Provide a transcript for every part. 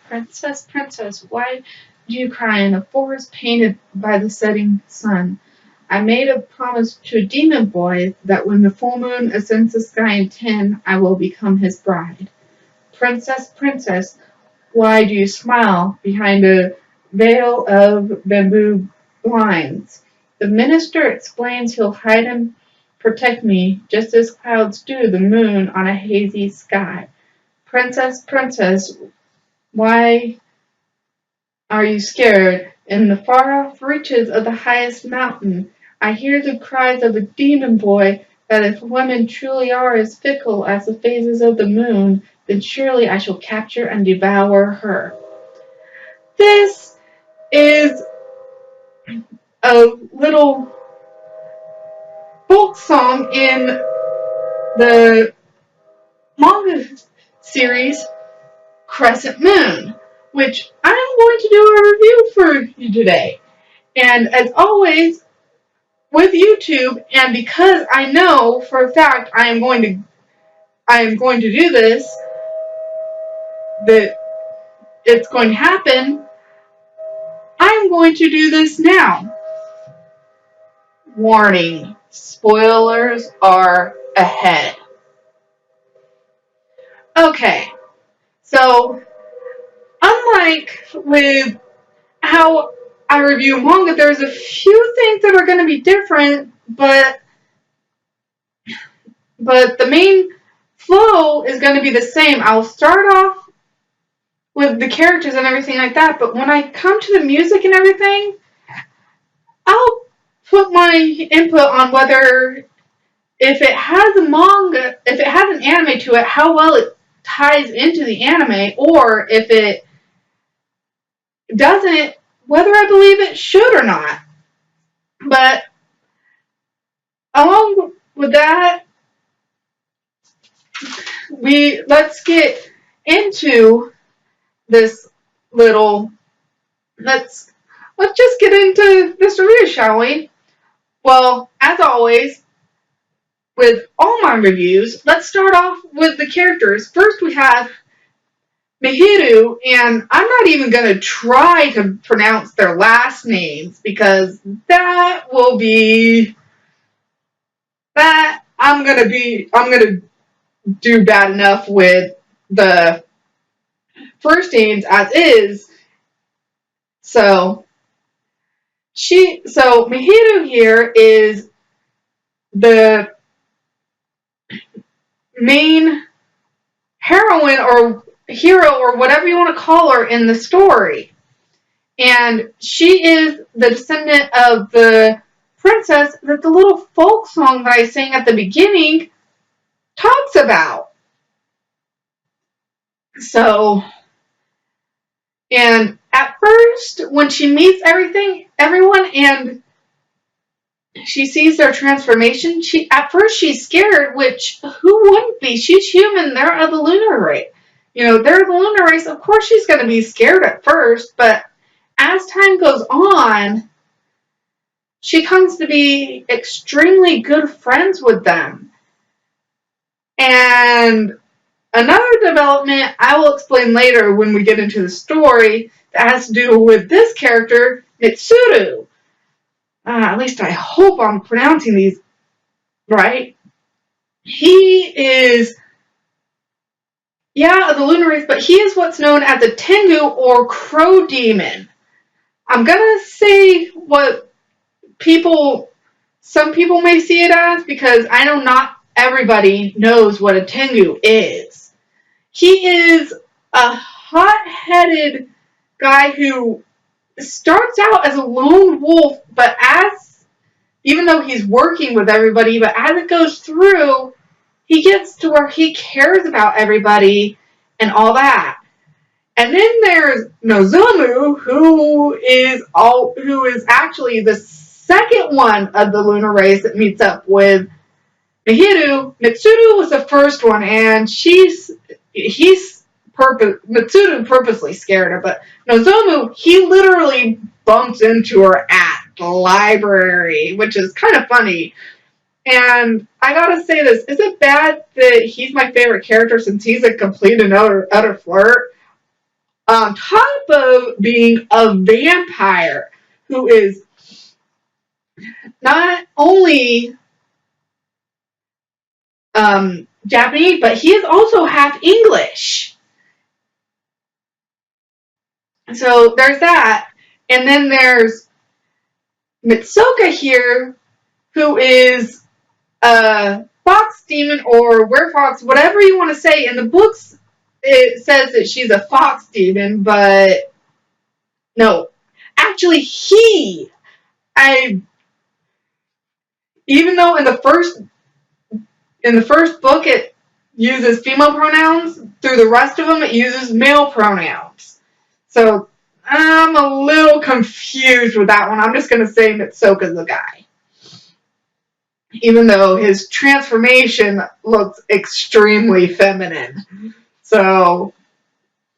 Princess, princess, why do you cry in a forest painted by the setting sun? I made a promise to a demon boy that when the full moon ascends the sky in 10, I will become his bride. Princess, princess, why do you smile behind a veil of bamboo blinds? The minister explains he'll hide and protect me, just as clouds do the moon on a hazy sky. Princess, princess, why are you scared? In the far-off reaches of the highest mountain, I hear the cries of a demon boy that if women truly are as fickle as the phases of the moon, then surely I shall capture and devour her. This is a little folk song in the manga series Crescent Moon, which I'm going to do a review for you today. And as always, with YouTube, and because I know for a fact I am going to do this, that it's going to happen, I'm going to do this now. Warning, spoilers are ahead. Okay, so unlike with how I review manga, there's a few things that are going to be different, but the main flow is going to be the same. I'll start off with the characters and everything like that, but when I come to the music and everything, I'll put my input on whether if it has a manga, if it has an anime to it, how well it ties into the anime, or if it doesn't, whether I believe it should or not. But along with that, let's get into this little. Let's just get into this review, shall we? Well, as always, with all my reviews, let's start off with the characters. First, we have Mihiru, and I'm not even going to try to pronounce their last names because that will be that I'm going to do bad enough with the first names as is. So Mihiru here is the main heroine or hero or whatever you want to call her in the story. And she is the descendant of the princess that the little folk song that I sang at the beginning talks about. So, and at first, when she meets everyone, and she sees their transformation, at first she's scared, which who wouldn't be? She's human. They're of the lunar race. They're the lunar race. Of course she's going to be scared at first, but as time goes on, she comes to be extremely good friends with them. And another development I will explain later when we get into the story that has to do with this character, Mitsuru. At least I hope I'm pronouncing these right. He is, the lunar race, but he is what's known as a Tengu or crow demon. I'm gonna say what some people may see it as, because I know not everybody knows what a Tengu is. He is a hot-headed guy who starts out as a lone wolf, but even though he's working with everybody, but as it goes through, he gets to where he cares about everybody and all that. And then there's Nozomu, who is actually the second one of the lunar race that meets up with Mihiru. Mitsuru was the first one, and Mitsuru purposely scared her, but Nozomu, he literally bumps into her at the library, which is kind of funny. And I gotta say this, is it bad that he's my favorite character since he's a complete and utter flirt? on top of being a vampire who is not only Japanese, but he is also half English. So there's that. And then there's Mitsuka here, who is a fox demon or werefox, whatever you want to say. In the books, it says that she's a fox demon, but no. Actually, even though in the first book it uses female pronouns, through the rest of them it uses male pronouns. So I'm a little confused with that one. I'm just going to say Mitsuka's the guy. Even though his transformation looks extremely feminine. So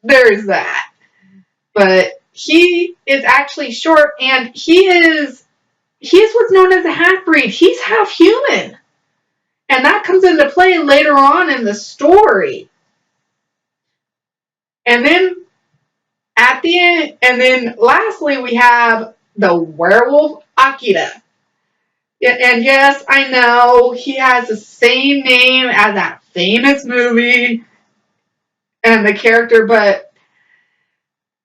there's that. But he is actually short, and he is what's known as a half-breed. He's half human. And that comes into play later on in the story. And then at the end, and then lastly, we have the werewolf Akira. And yes, I know he has the same name as that famous movie and the character, but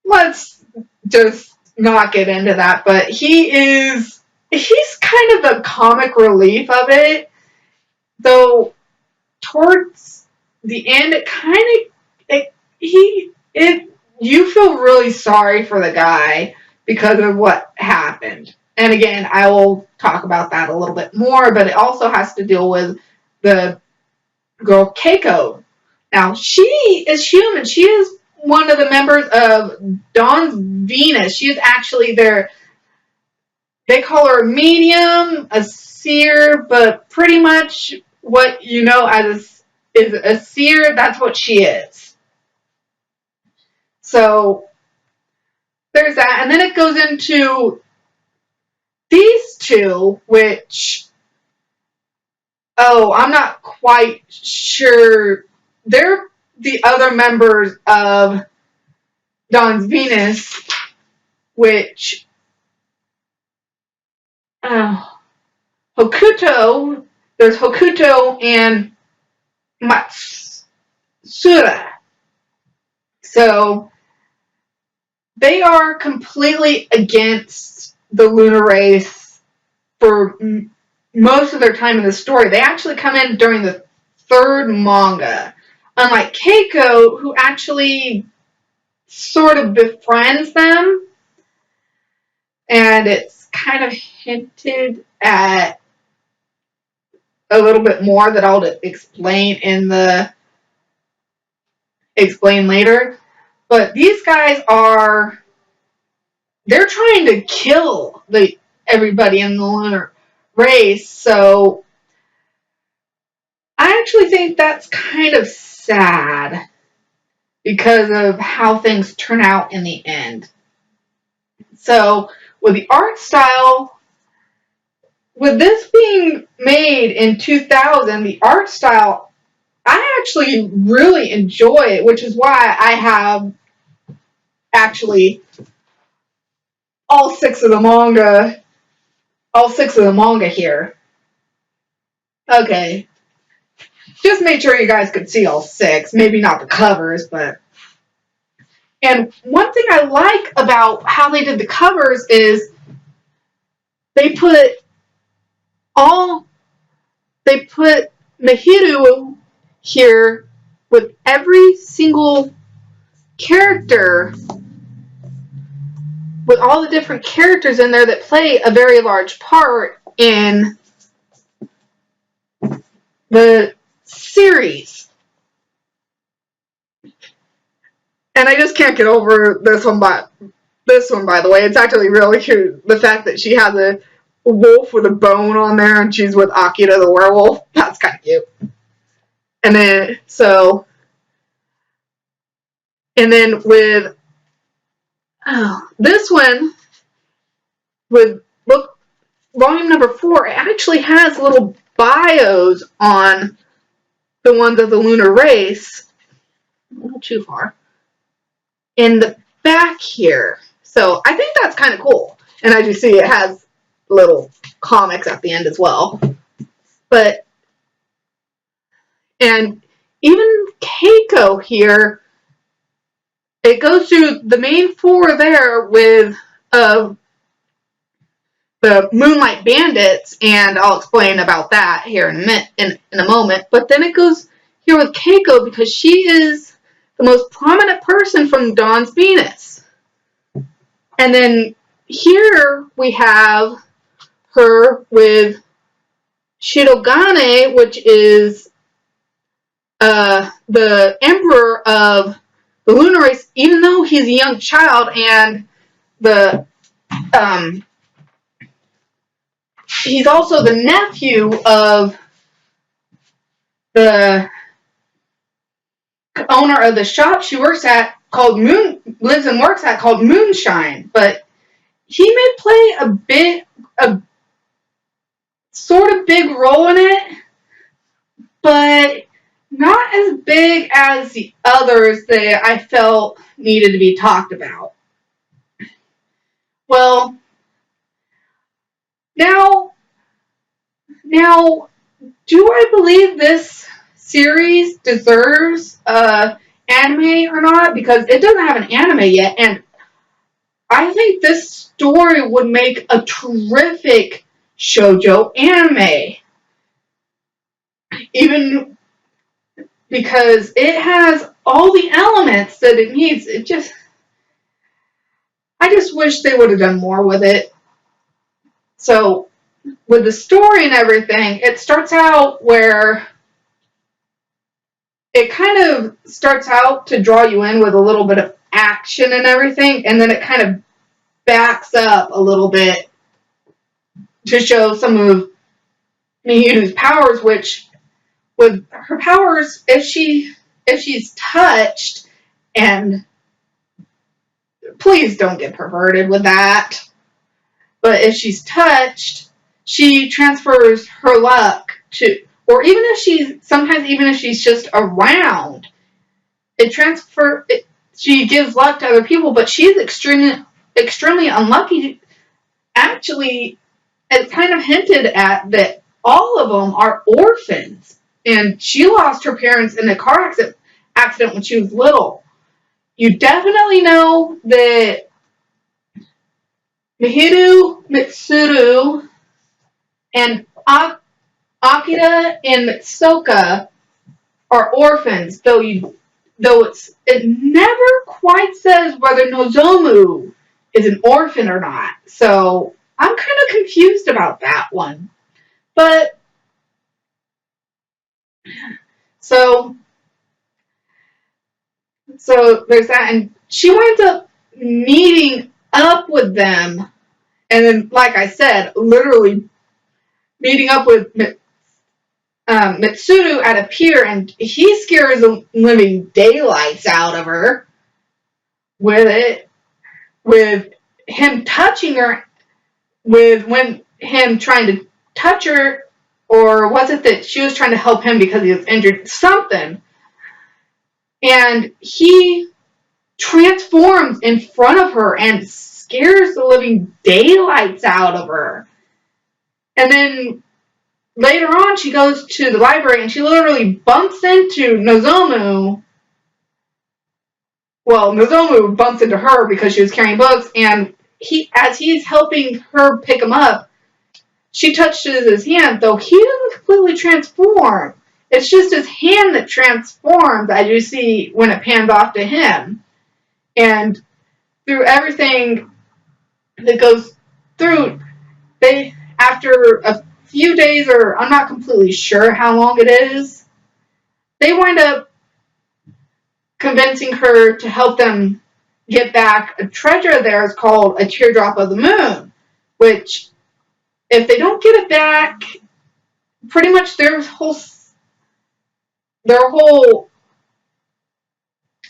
let's just not get into that. But he's kind of the comic relief of it, though towards the end you feel really sorry for the guy because of what happened. And again, I will talk about that a little bit more, but it also has to deal with the girl Keiko. Now, she is human. She is one of the members of Dawn's Venus. She is actually they call her a medium, a seer, but pretty much what you know as is a seer, that's what she is. So there's that. And then it goes into these two, which, I'm not quite sure. They're the other members of Dawn's Venus, which Hokuto, there's Hokuto and Matsura. So they are completely against the lunar race for most of their time in the story. They actually come in during the third manga. Unlike Keiko, who actually sort of befriends them, and it's kind of hinted at a little bit more that I'll explain later. But these guys they're trying to kill everybody in the lunar race, so I actually think that's kind of sad because of how things turn out in the end. So with the art style, with this being made in 2000, the art style, I actually really enjoy it, which is why I have actually all six of the manga here. Okay. Just made sure you guys could see all six. Maybe not the covers, but... And one thing I like about how they did the covers is they put Mahiru here with every single character, with all the different characters in there that play a very large part in the series. And I just can't get over this one, by the way. It's actually really cute. The fact that she has a wolf with a bone on there and she's with Akira the werewolf. That's kind of cute. And then with this one, with volume number 4, it actually has little bios on the ones of the lunar race. A little too far. in the back here. So I think that's kind of cool. And as you see, it has little comics at the end as well. But, and even Keiko here, it goes through the main four there with the Moonlight Bandits, and I'll explain about that here in a moment. But then it goes here with Keiko because she is the most prominent person from Dawn's Venus. And then here we have her with Shirogane, which is the emperor of the lunar race, even though he's a young child, and he's also the nephew of the owner of the shop she works at lives and works at called Moonshine. But he may play a sort of big role in it, but not as big as the others that I felt needed to be talked about. Well, now, do I believe this series deserves anime or not? Because it doesn't have an anime yet, and I think this story would make a terrific shoujo anime. Even because it has all the elements that it needs. I just wish they would have done more with it. So, with the story and everything, it starts out where it kind of starts out to draw you in with a little bit of action and everything, and then it kind of backs up a little bit to show some of Miyuu's powers, which with her powers, if she's touched, and please don't get perverted with that, but if she's touched, she transfers her luck to, or even if she's just around, she gives luck to other people, but she's extremely unlucky. Actually, it's kind of hinted at that all of them are orphans, and she lost her parents in a car accident when she was little. You definitely know that Mihiru, Mitsuru, and Akira and Mitsuka are orphans, though it never quite says whether Nozomu is an orphan or not. So I'm kind of confused about that one. But so there's that, and she winds up meeting up with them, and then, like I said, literally meeting up with Mitsuru at a pier, and he scares the living daylights out of her with him touching her, when him trying to touch her, or was it that she was trying to help him because he was injured? Something. And he transforms in front of her and scares the living daylights out of her. And then later on, she goes to the library and she literally bumps into Nozomu. Well, Nozomu bumps into her because she was carrying books, and as he's helping her pick him up, she touches his hand, though he doesn't completely transform. It's just his hand that transforms, as you see when it pans off to him. And through everything that goes through, after a few days, or I'm not completely sure how long it is, they wind up convincing her to help them get back a treasure of theirs called a teardrop of the moon, which, if they don't get it back, pretty much their whole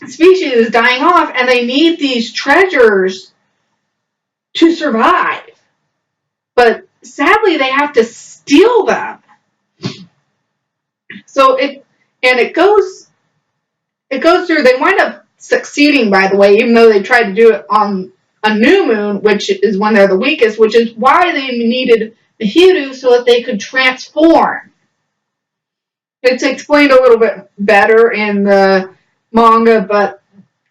species is dying off, and they need these treasures to survive. But sadly, they have to steal them. So it goes through. They wind up succeeding, by the way, even though they tried to do it on a new moon, which is when they're the weakest, which is why they needed Mihiru so that they could transform. It's explained a little bit better in the manga, but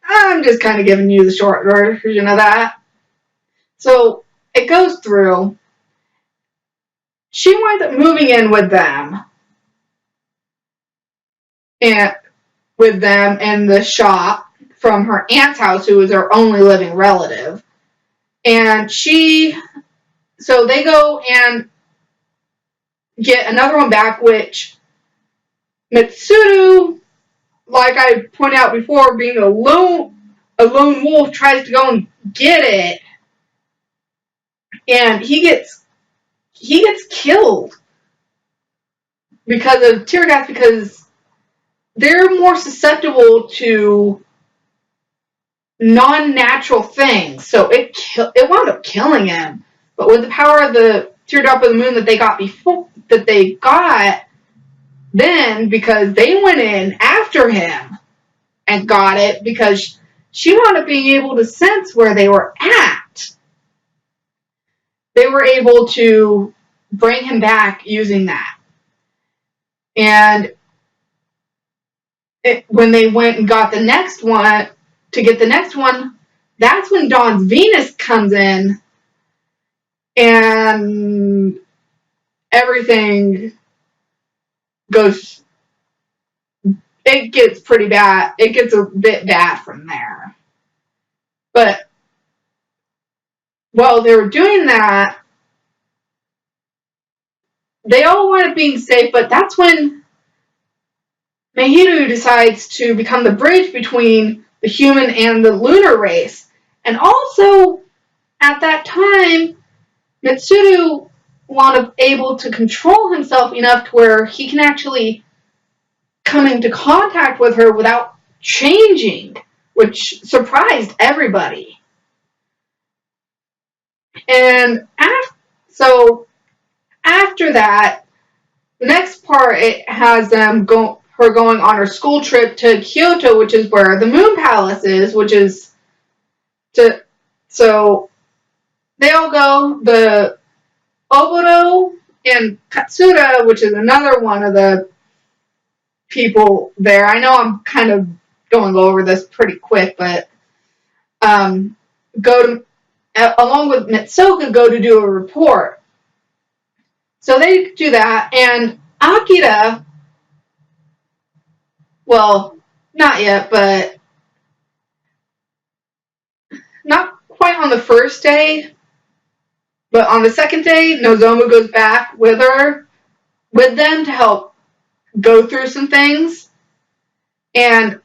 I'm just kind of giving you the short version of that. So it goes through. She winds up moving in with them. And with them in the shop from her aunt's house, who was her only living relative. And so they go and get another one back, which Mitsuru, like I pointed out before, being a lone wolf, tries to go and get it, and he gets killed because of tear gas, because they're more susceptible to non-natural things, so it wound up killing him. But with the power of the teardrop of the moon that they got then, because they went in after him and got it, because she wound up being able to sense where they were at. They were able to bring him back using that. And when they went and got the next one, that's when Dawn's Venus comes in, and everything goes. It gets pretty bad. It gets a bit bad from there. But while they were doing that, they all wind up being safe, but that's when Mihiru decides to become the bridge between the human and the lunar race. And also, at that time, Mitsuru wound up able to control himself enough to where he can actually come into contact with her without changing, which surprised everybody. And after that, the next part, it has her going on her school trip to Kyoto, which is where the Moon Palace is, so they all go. The Oboro and Katsura, which is another one of the people there. I know I'm kind of going over this pretty quick, but along with Mitsuka, go to do a report. So they do that, and Akira, well, not yet, but not quite on the first day, but on the second day, Nozomu goes back with them to help go through some things. And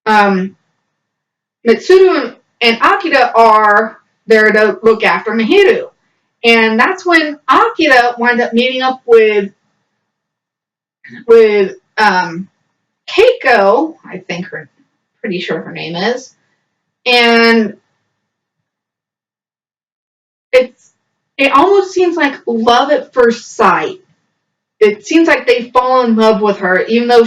Mitsuru and Akira are there to look after Mihiru. And that's when Akira winds up meeting up with Keiko, I think pretty sure her name is. And it almost seems like love at first sight. It seems like they fall in love with her, even though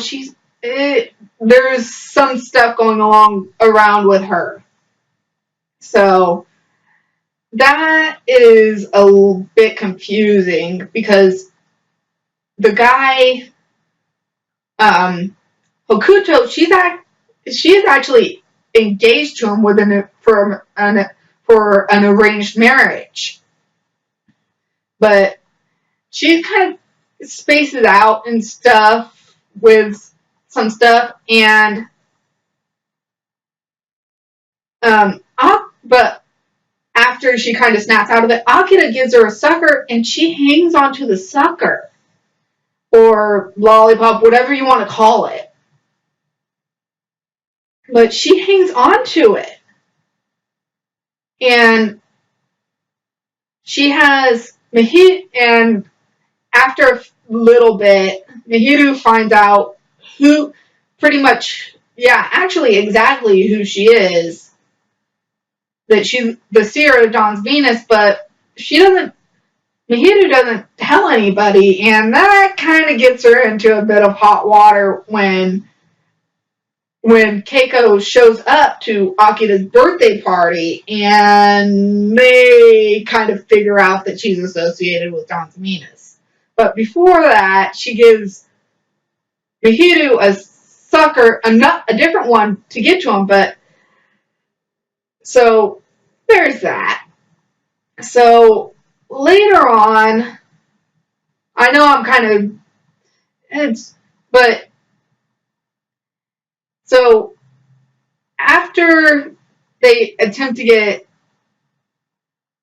there's some stuff going around with her. So that is a bit confusing, because the guy, Hokuto, she is actually engaged to him for an arranged marriage. But she kind of spaces out and stuff with some stuff, and but after she kind of snaps out of it, Akira gives her a sucker, and she hangs onto the sucker, or lollipop, whatever you want to call it. But she hangs onto it, and she has and after a little bit, Mihiru finds out exactly who she is. That she's the seer of Dawn's Venus, but Mihiru doesn't tell anybody, and that kind of gets her into a bit of hot water when when Keiko shows up to Akida's birthday party, and they kind of figure out that she's associated with Don Saminas. But before that, she gives Mihiru a sucker, a different one to get to him, but so there's that. So later on, I know I'm kind of, but so after they attempt to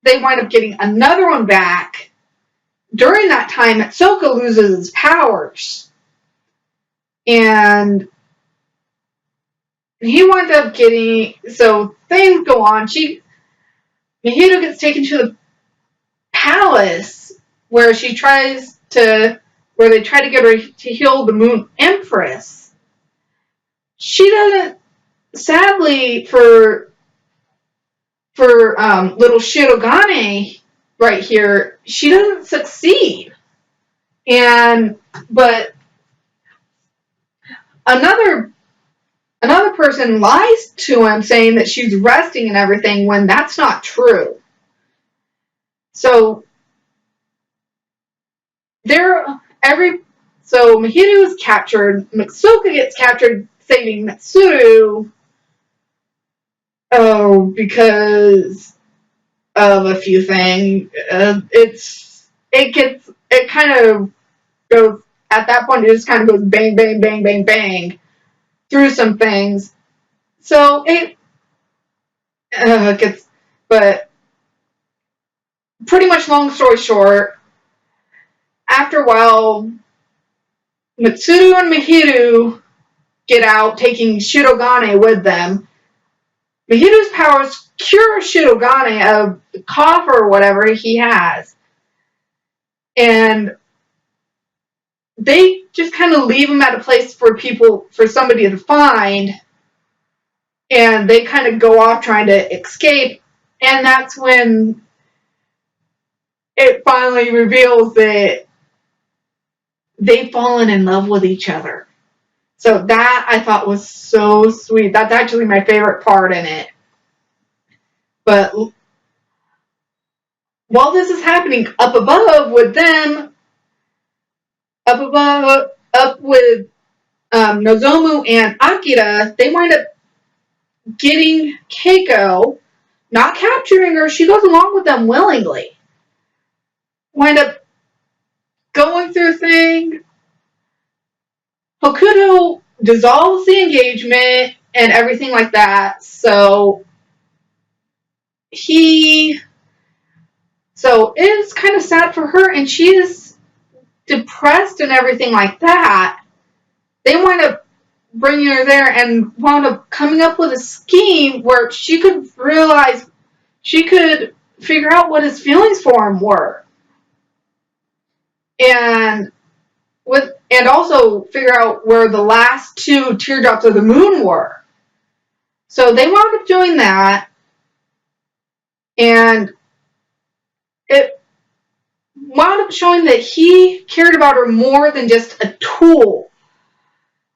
they wind up getting another one back. During that time, Soka loses his powers. And he winds up getting, so things go on. Mihiru gets taken to the palace where they try to get her to heal the Moon Empress. She doesn't, sadly, for little Shirogane right here, she doesn't succeed. But another person lies to him saying that she's resting and everything when that's not true. So Mihiru is captured, Mitsuka gets captured saving Mitsuru because of a few things. It kind of goes, at that point it just kind of goes bang, bang, bang, bang, bang through some things. So it gets, but pretty much long story short, after a while, Mitsuru and Mihiru get out, taking Shirogane with them. Mihiru's powers cure Shirogane of the cough or whatever he has. And they just kind of leave him at a place for somebody to find. And they kind of go off trying to escape. And that's when it finally reveals that they've fallen in love with each other. So that I thought was so sweet. That's actually my favorite part in it. But while this is happening up above with them, up with Nozomu and Akira, they wind up getting Keiko, not capturing her. She goes along with them willingly. Wind up going through things. Hokuto dissolves the engagement and everything like that. So it's kind of sad for her, and she is depressed and everything like that. They wind up bringing her there and wound up coming up with a scheme where she could figure out what his feelings for him were. And also figure out where the last 2 teardrops of the moon were. So they wound up doing that, and it wound up showing that he cared about her more than just a tool.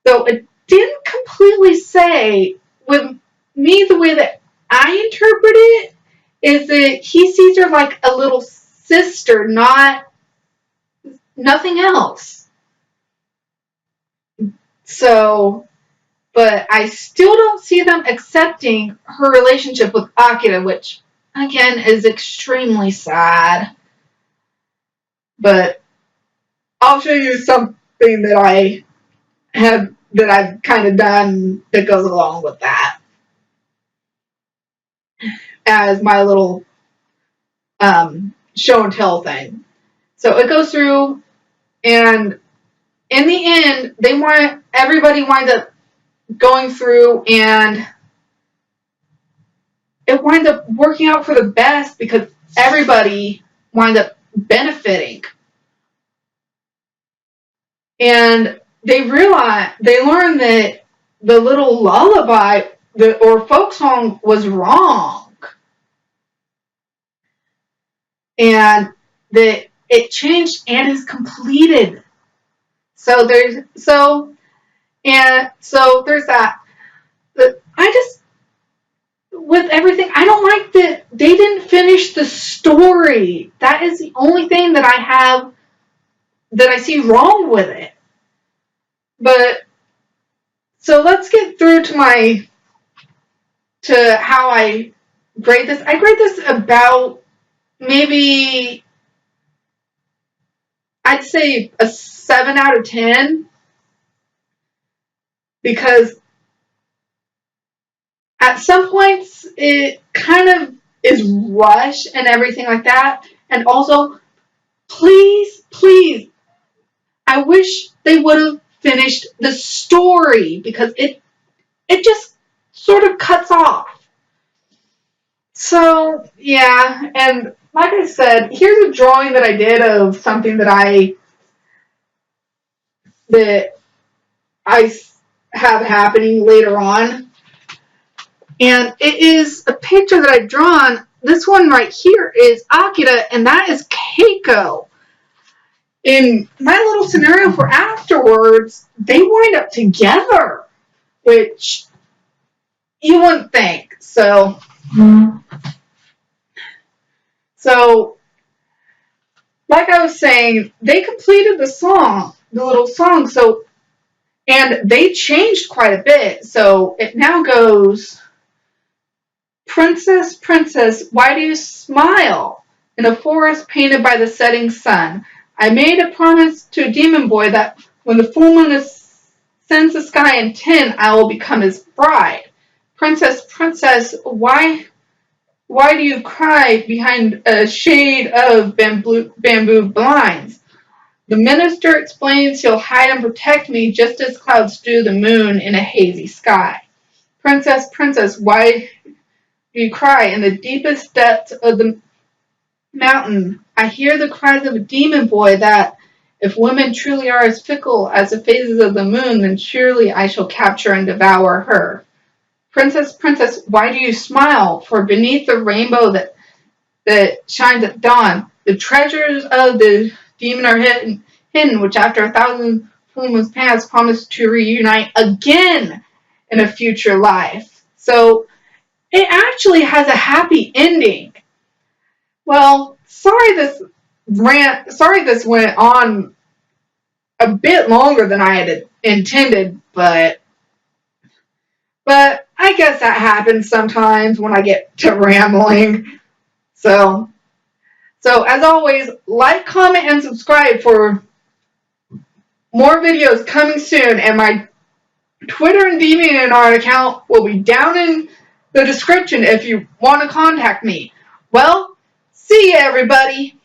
So it didn't completely say, with me, the way that I interpret it is that he sees her like a little sister, nothing else. So, but I still don't see them accepting her relationship with Akira, which again is extremely sad. But I'll show you something that I've kind of done that goes along with that as my little show and tell thing. So it goes through, and in the end, everybody winds up going through, and it winds up working out for the best because everybody winds up benefiting. And they learn that the little lullaby or folk song was wrong. And that it changed and is completed. So there's that. I just, with everything, I don't like that they didn't finish the story. That is the only thing that I have that I see wrong with it. But so let's get through to how I grade this. I grade this about maybe, I'd say a 7 out of 10, because at some points it kind of is rushed and everything like that. And also, please, I wish they would have finished the story, because it just sort of cuts off. So yeah, and like I said, here's a drawing that I did of something that I have happening later on. And it is a picture that I've drawn. This one right here is Akira, and that is Keiko. In my little scenario for afterwards, they wind up together, which you wouldn't think. So, like I was saying, they completed the little song, and they changed quite a bit. So it now goes, Princess, princess, why do you smile? In a forest painted by the setting sun, I made a promise to a demon boy that when the full moon ascends the sky in 10, I will become his bride. Princess, princess, why do you cry behind a shade of bamboo blinds? The minister explains he'll hide and protect me just as clouds do the moon in a hazy sky. Princess, princess, why do you cry in the deepest depths of the mountain? I hear the cries of a demon boy that, if women truly are as fickle as the phases of the moon, then surely I shall capture and devour her. Princess, princess, why do you smile? For beneath the rainbow that shines at dawn, the treasures of the demon are hidden, which after 1,000 full moons pass promise to reunite again in a future life. So it actually has a happy ending. Well, sorry this went on a bit longer than I had intended, but I guess that happens sometimes when I get to rambling. So as always, like, comment, and subscribe for more videos coming soon, and my Twitter and DeviantArt account will be down in the description if you want to contact me. Well, see ya, everybody!